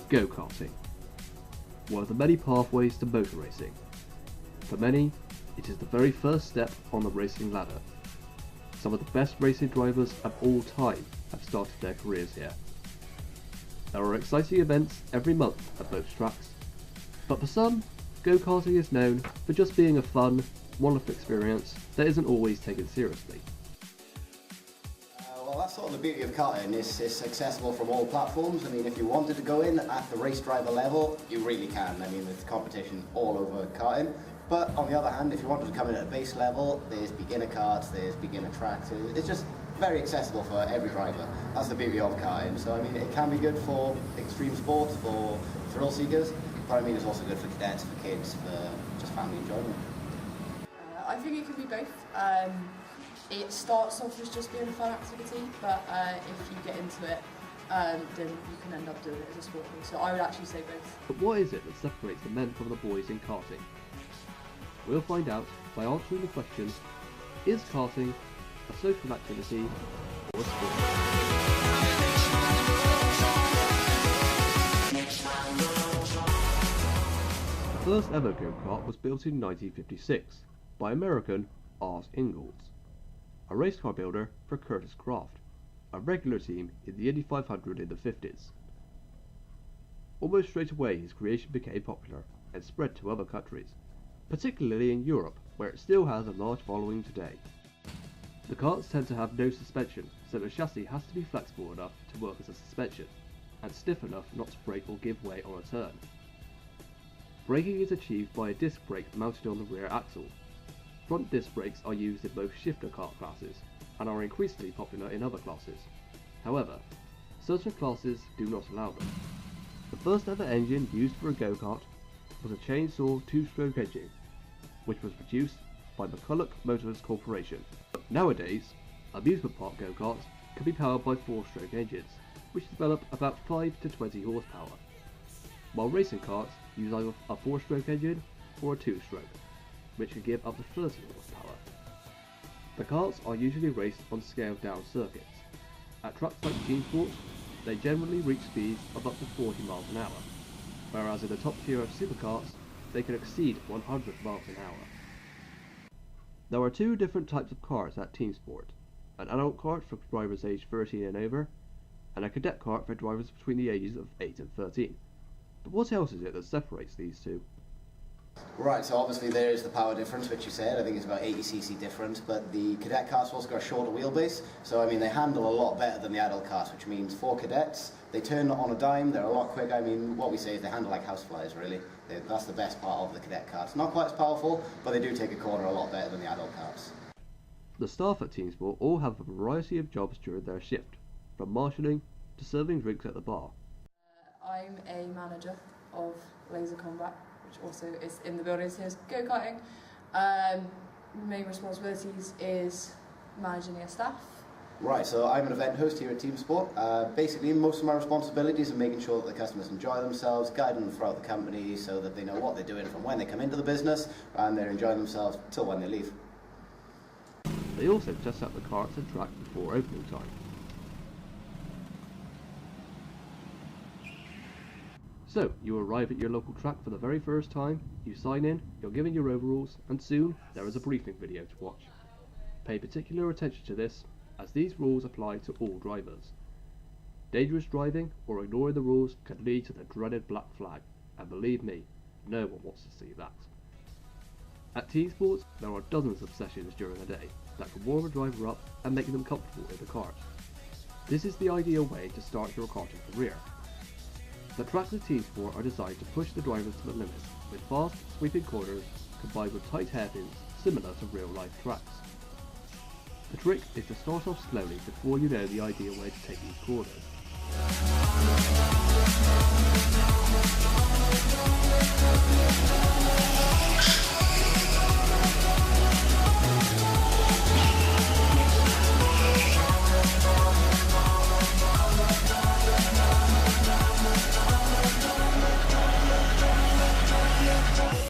Go-karting. One of the many pathways to motor racing. For many, it is the very first step on the racing ladder. Some of the best racing drivers of all time have started their careers here. There are exciting events every month at both tracks, but for some, go-karting is known for just being a fun, wonderful experience that isn't always taken seriously. Well, that's sort of the beauty of karting. It's accessible from all platforms. I mean, if you wanted to go in at the race driver level, you really can. I mean, there's competition all over karting. But on the other hand, if you wanted to come in at a base level, there's beginner karts, there's beginner tracks. It's just very accessible for every driver. That's the beauty of karting. So I mean, it can be good for extreme sports, for thrill seekers, but I mean, it's also good for cadets, for kids, for just family enjoyment. I think it can be both. It starts off as just being a fun activity, but if you get into it, then you can end up doing it as a sport. So I would actually say both. But what is it that separates the men from the boys in karting? We'll find out by answering the question, is karting a social activity or a sport? The first ever go-kart was built in 1956 by American Art Ingalls, a race car builder for Curtis Craft, a regular team in the Indy 500 in the 50s. Almost straight away his creation became popular and spread to other countries, particularly in Europe, where it still has a large following today. The karts tend to have no suspension, so the chassis has to be flexible enough to work as a suspension, and stiff enough not to break or give way on a turn. Braking is achieved by a disc brake mounted on the rear axle. Front disc brakes are used in both shifter kart classes, and are increasingly popular in other classes. However, certain classes do not allow them. The first ever engine used for a go-kart was a chainsaw two-stroke engine, which was produced by McCulloch Motors Corporation. Nowadays, amusement park go-karts can be powered by four-stroke engines, which develop about 5 to 20 horsepower, while racing karts use either a four-stroke engine or a two-stroke, which can give up to 30 horsepower. The karts are usually raced on scaled-down circuits. At tracks like Team Sport, they generally reach speeds of up to 40 miles an hour, whereas in the top tier of superkarts, they can exceed 100 miles an hour. There are two different types of cars at Team Sport, an adult kart for drivers aged 13 and over, and a cadet kart for drivers between the ages of 8 and 13. But what else is it that separates these two? Right, so obviously there is the power difference, which you said. I think it's about 80cc difference, but the cadet karts also got a shorter wheelbase, so I mean they handle a lot better than the adult karts, which means for cadets, they turn on a dime, they're a lot quicker. I mean, what we say is they handle like houseflies, really. That's the best part of the cadet karts. Not quite as powerful, but they do take a corner a lot better than the adult karts. The staff at Team Sport all have a variety of jobs during their shift, from marshalling to serving drinks at the bar. I'm a manager of laser combat, which also is in the building here, go-karting. Main responsibilities is managing their staff. Right, so I'm an event host here at Team Sport. Basically, most of my responsibilities are making sure that the customers enjoy themselves, guiding them throughout the company so that they know what they're doing from when they come into the business and they're enjoying themselves till when they leave. They also test out the karts and track before opening time. So, you arrive at your local track for the very first time, you sign in, you're given your overalls, and soon there is a briefing video to watch. Pay particular attention to this, as these rules apply to all drivers. Dangerous driving or ignoring the rules can lead to the dreaded black flag, and believe me, no one wants to see that. At Team Sports, there are dozens of sessions during the day that can warm a driver up and make them comfortable in the kart. This is the ideal way to start your karting career. The tracks at Team Sport are designed to push the drivers to the limit, with fast, sweeping corners combined with tight hairpins similar to real-life tracks. The trick is to start off slowly before you know the ideal way to take these corners.